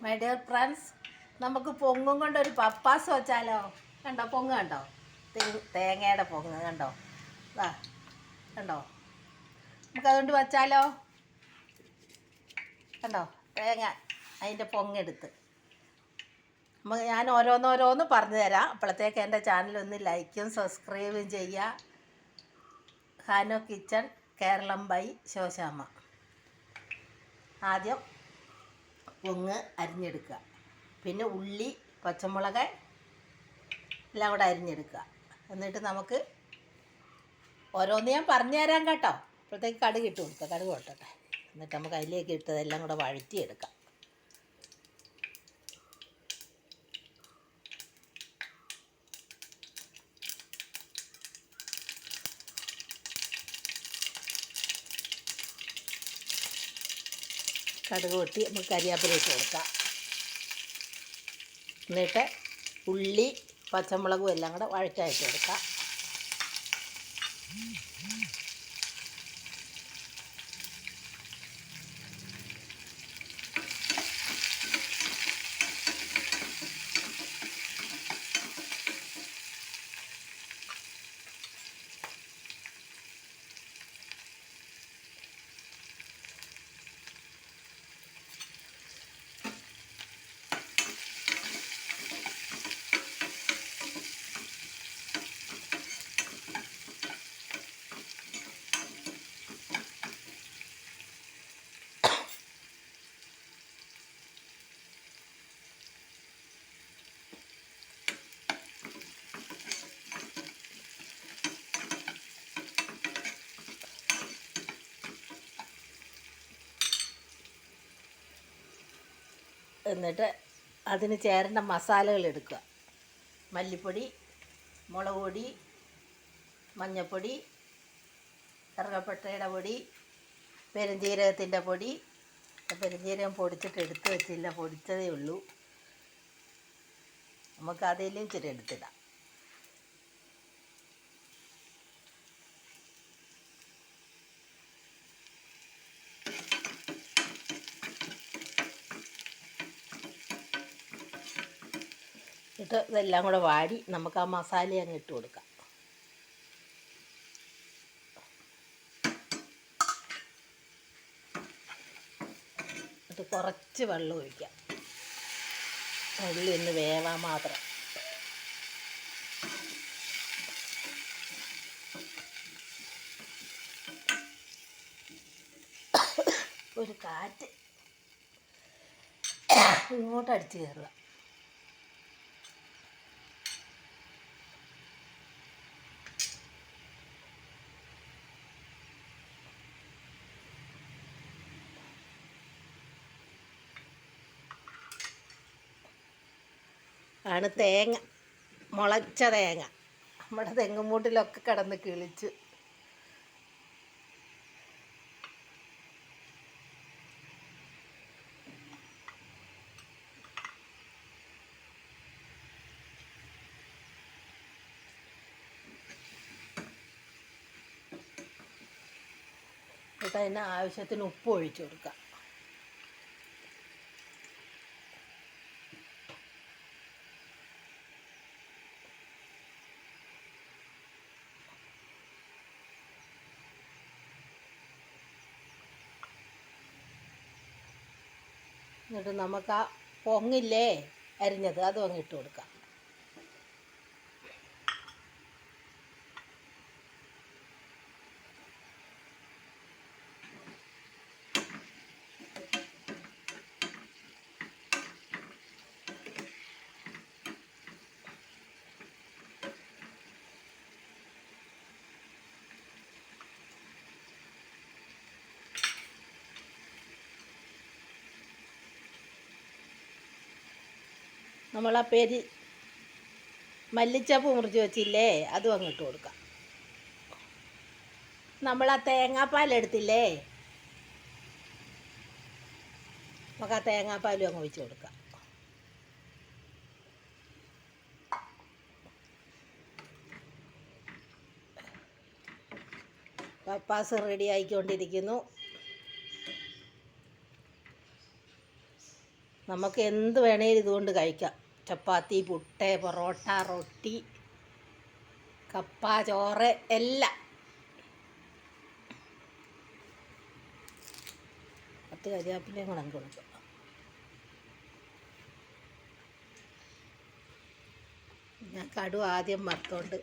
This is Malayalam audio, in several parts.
മൈ ഡിയർ ഫ്രണ്ട്സ്, നമുക്ക് പൊങ്ങും കൊണ്ടൊരു പപ്പാസ് വെച്ചാലോ? കണ്ടോ പൊങ്ങ് കണ്ടോ? തേങ്ങയുടെ പൊങ്ങ് കണ്ടോ? ആ കണ്ടോ? നമുക്കതുകൊണ്ട് വെച്ചാലോ? കണ്ടോ തേങ്ങ അതിൻ്റെ പൊങ്ങെടുത്ത് ഞാൻ ഓരോന്നോരോന്ന് പറഞ്ഞു തരാം. അപ്പോഴത്തേക്ക് എൻ്റെ ചാനലൊന്ന് ലൈക്കും സബ്സ്ക്രൈബും ചെയ്യുക. ഹാനോ കിച്ചൺ കേരളം ബൈ ശോശാമ്മ. ആദ്യം പൊങ്ങ് അരിഞ്ഞെടുക്കുക, പിന്നെ ഉള്ളി പച്ചമുളക് എല്ലാം കൂടെ അരിഞ്ഞെടുക്കുക. എന്നിട്ട് നമുക്ക് ഓരോന്ന് ഞാൻ പറഞ്ഞു തരാം കേട്ടോ. അപ്പോഴത്തേക്ക് കടുക് ഇട്ട് കൊടുക്കുക, കടുക് പൊട്ടട്ടെ. എന്നിട്ട് നമുക്ക് അതിലേക്ക് ഇട്ടതെല്ലാം കൂടെ വഴറ്റിയെടുക്കാം. കടുക് പൊട്ടി നമുക്ക് കരിയാപ്പില ഇട്ട് കൊടുക്കാം. എന്നിട്ട് ഉള്ളി പച്ചമുളകും എല്ലാം കൂടെ വഴറ്റായിട്ട് കൊടുക്കാം. എന്നിട്ട് അതിന് ചേരേണ്ട മസാലകൾ എടുക്കുക. മല്ലിപ്പൊടി, മുളക് പൊടി, മഞ്ഞൾപ്പൊടി, കറുകപ്പട്ടയുടെ പൊടി, പെരുംജീരകത്തിൻ്റെ പൊടി. പെരുംജീരകം പൊടിച്ചിട്ട് എടുത്ത് വെച്ചില്ല, പൊടിച്ചതേ ഉള്ളൂ. നമുക്ക് അതിലും ഇച്ചിരി എടുത്തിടാം. ഇട്ട് ഇതെല്ലാം കൂടെ വാടി നമുക്ക് ആ മസാല അങ്ങ് ഇട്ട് കൊടുക്കാം. എന്നിട്ട് കുറച്ച് വെള്ളം ഒഴിക്കാം, ഉള്ളി ഒന്ന് വേവാൻ മാത്രം. ഒരു കാറ്റ് ഇങ്ങോട്ട് അടിച്ച് കയറുക. ആണ് തേങ്ങ, മുളച്ച തേങ്ങ നമ്മുടെ തെങ്ങുമൂട്ടിലൊക്കെ കിടന്ന് കിളിച്ച്. എന്നിട്ട് അതിന് ആവശ്യത്തിന് ഉപ്പ് ഒഴിച്ചു കൊടുക്കുക. എന്നിട്ട് നമുക്ക് ആ പൊങ്ങില്ലേ അരിഞ്ഞത് അതും അങ്ങ് ഇട്ട് കൊടുക്കാം. നമ്മളാ മല്ലിച്ചപ്പ് മുറിച്ച് വെച്ചില്ലേ അതും അങ്ങ് ഇട്ട് കൊടുക്കാം. നമ്മളാ തേങ്ങാപ്പാലെടുത്തില്ലേ, നമുക്ക് ആ തേങ്ങാപ്പാലും അങ്ങ് ഒഴിച്ച് കൊടുക്കാം. പപ്പാസ് റെഡി ആയിക്കൊണ്ടിരിക്കുന്നു. നമുക്ക് എന്ത് വേണേലും ഇതുകൊണ്ട് കഴിക്കാം. ചപ്പാത്തി, പുട്ട്, പൊറോട്ട, റൊട്ടി, കപ്പ, ചോറ് എല്ലാം. 10 കരിയാപ്പിലയും കൂടെ കൊടുക്കും. ഞാൻ കടുക് ആദ്യം വറുത്തോണ്ട്,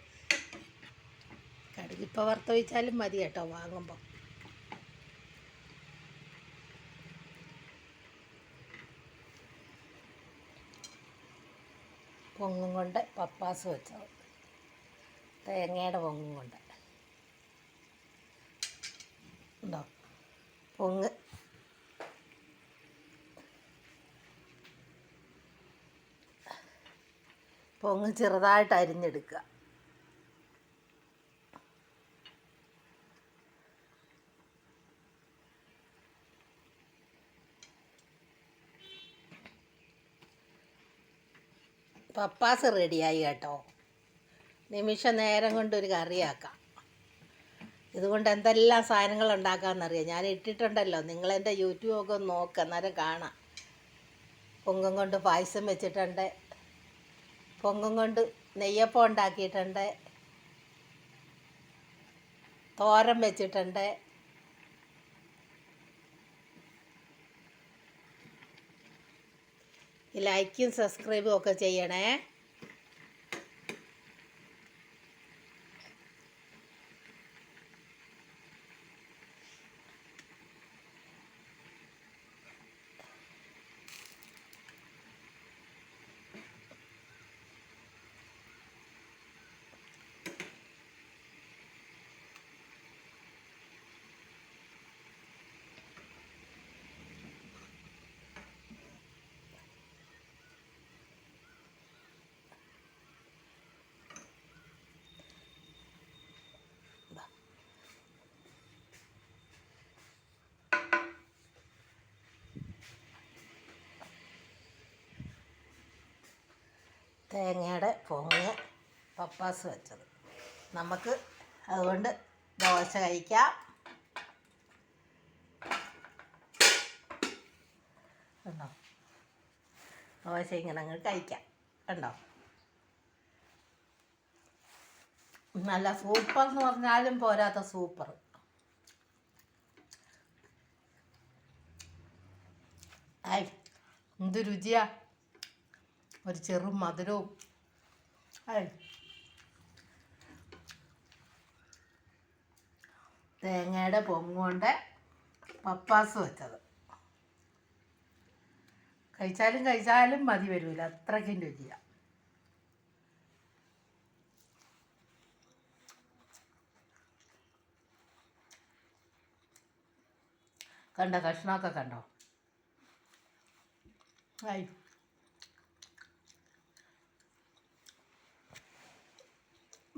കടുക് ഇപ്പോൾ വറുത്തൊഴിച്ചാലും മതി കേട്ടോ വാങ്ങുമ്പോൾ. പൊങ്ങും കൊണ്ട് പപ്പാസ് വെച്ചത്, തേങ്ങയുടെ പൊങ്ങും കൊണ്ട് ഉണ്ടോ. പൊങ്ങ് പൊങ്ങ് ചെറുതായിട്ട് അരിഞ്ഞെടുക്കുക. പപ്പാസ് റെഡിയായി കേട്ടോ. നിമിഷ നേരം കൊണ്ടൊരു കറിയാക്കാം. ഇതുകൊണ്ട് എന്തെല്ലാം സാധനങ്ങൾ ഉണ്ടാക്കാമെന്നറിയാം. ഞാൻ ഇട്ടിട്ടുണ്ടല്ലോ, നിങ്ങളെൻ്റെ യൂട്യൂബൊക്കെ ഒന്ന് നോക്കുക, അന്നേരം കാണാം. പൊങ്ങും കൊണ്ട് പായസം വെച്ചിട്ടുണ്ട്, പൊങ്ങും കൊണ്ട് നെയ്യപ്പം ഉണ്ടാക്കിയിട്ടുണ്ട്, തോരൻ വെച്ചിട്ടുണ്ട്. ലൈക്കും സബ്സ്ക്രൈബും ഒക്കെ ചെയ്യണേ. തേങ്ങയുടെ പൊങ്ങ് പപ്പാസ് വെച്ചത്. നമുക്ക് അതുകൊണ്ട് ദോശ കഴിക്കാം. കണ്ടോ, ദോശ ഇങ്ങനെ അങ്ങ് കഴിക്കാം. കണ്ടോ, നല്ല സൂപ്പർ എന്ന് പറഞ്ഞാലും പോരാത്ത സൂപ്പർ. ആയി എന്ത് രുചിയാ, ഒരു ചെറു മധുരവും. തേങ്ങയുടെ പൊങ്ങുകൊണ്ട് പപ്പാസ് വെച്ചത് കഴിച്ചാലും മതി വരില്ല, അത്രയ്ക്കും രുചിയാണ്. കണ്ടോ, കഷ്ണമൊക്കെ കണ്ടോ. ആയി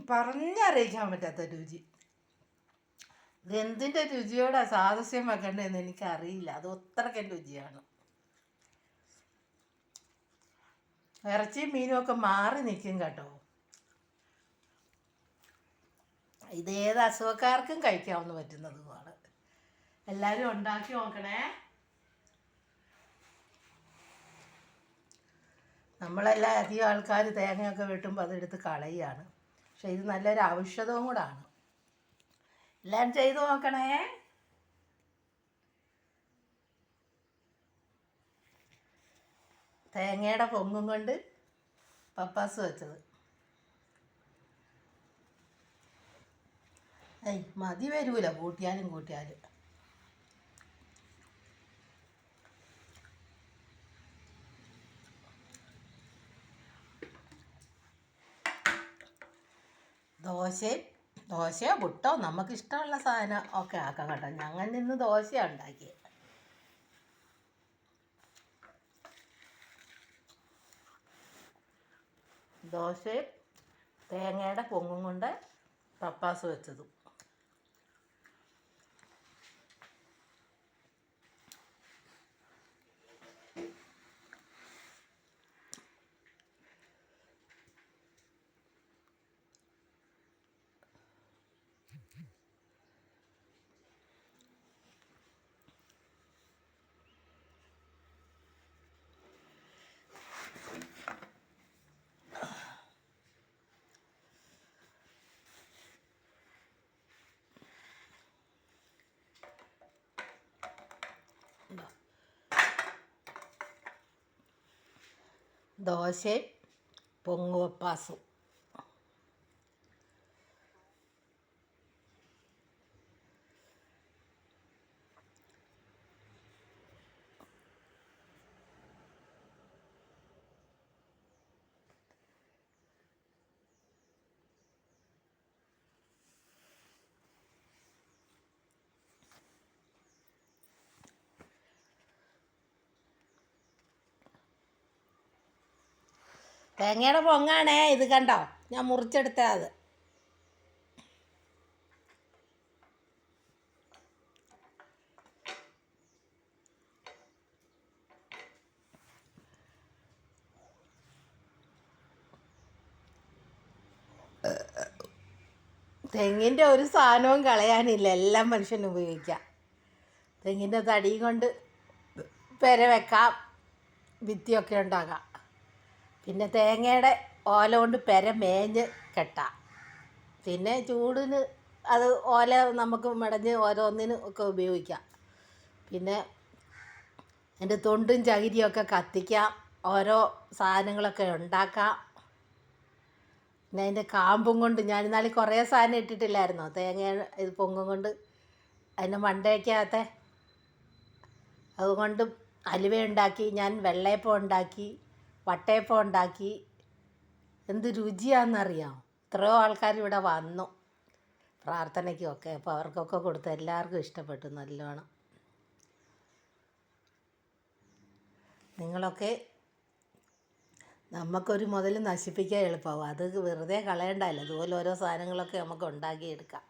പറഞ്ഞറിയിക്കാൻ പറ്റാത്ത രുചി. ഇതെന്തിൻ്റെ രുചിയോടെ സാദൃശ്യം വെക്കേണ്ടതെന്ന് എനിക്കറിയില്ല, അത് അത്രയ്ക്കും രുചിയാണ്. ഇറച്ചിയും മീനും ഒക്കെ മാറി നിൽക്കും കേട്ടോ. ഇതേത് അസുഖക്കാർക്കും കഴിക്കാവുന്ന പറ്റുന്നതുമാണ്. എല്ലാവരും ഉണ്ടാക്കി നോക്കണേ. നമ്മളെല്ലാം അധികം ആൾക്കാർ തേങ്ങയൊക്കെ വെട്ടുമ്പോൾ അതെടുത്ത് കളയുകയാണ്. പക്ഷെ ഇത് നല്ലൊരു ഔഷധവും കൂടാണ്. എല്ലാം ചെയ്തു നോക്കണേ. തേങ്ങയുടെ പൊങ്ങും കൊണ്ട് പപ്പാസ് വെച്ചത്. മതി വരൂല കൂട്ടിയാലും. ദോശയോ പുട്ടോ നമുക്കിഷ്ടമുള്ള സാധനം ഒക്കെ ആക്കാം കേട്ടോ. ഞങ്ങൾ ഇന്ന് ദോശയാണ് ഉണ്ടാക്കിയത്. ദോശയും തേങ്ങയുടെ പൊങ്ങും കൊണ്ട് പപ്പാസ് വെച്ചതും. ദോശയും പൊങ്ങുവപ്പാസും. തേങ്ങയുടെ പൊങ്ങാണേ ഇത്, കണ്ടോ? ഞാൻ മുറിച്ചെടുത്ത അത്. തെങ്ങിൻ്റെ ഒരു സാധനവും കളയാനില്ല, എല്ലാം മനുഷ്യന് ഉപയോഗിക്കാം. തെങ്ങിൻ്റെ തടി കൊണ്ട് പെര വെക്കാം, ഭിത്തിയൊക്കെ ഉണ്ടാക്കാം. പിന്നെ തേങ്ങയുടെ ഓല കൊണ്ട് പെര മേഞ്ഞ് കെട്ടാം. പിന്നെ ചൂടിന് അത് ഓല നമുക്ക് മെടഞ്ഞ് ഓരോന്നിനും ഒക്കെ ഉപയോഗിക്കാം. പിന്നെ അതിൻ്റെ തൊണ്ടും ചകിരിയൊക്കെ കത്തിക്കാം, ഓരോ സാധനങ്ങളൊക്കെ ഉണ്ടാക്കാം. പിന്നെ അതിൻ്റെ കാമ്പും കൊണ്ട് ഞാൻ ഇന്നാളിൽ കുറേ സാധനം ഇട്ടിട്ടില്ലായിരുന്നോ, തേങ്ങ ഇത് പൊങ്ങും കൊണ്ട് അതിൻ്റെ മണ്ടയ്ക്കകത്തെ അതുകൊണ്ട് അലുവ ഉണ്ടാക്കി, ഞാൻ വെള്ളയപ്പം ഉണ്ടാക്കി, വട്ടയപ്പം ഉണ്ടാക്കി. എന്ത് രുചിയാണെന്നറിയാം. എത്രയോ ആൾക്കാർ ഇവിടെ വന്നു പ്രാർത്ഥനയ്ക്കുമൊക്കെ, അപ്പോൾ അവർക്കൊക്കെ കൊടുത്ത് എല്ലാവർക്കും ഇഷ്ടപ്പെട്ടു നല്ലോണം. നിങ്ങളൊക്കെ നമുക്കൊരു മുതൽ നശിപ്പിക്കാൻ എളുപ്പമാവും, അത് വെറുതെ കളയണ്ടല്ലോ. അതുപോലെ ഓരോ സാധനങ്ങളൊക്കെ നമുക്ക് ഉണ്ടാക്കിയെടുക്കാം.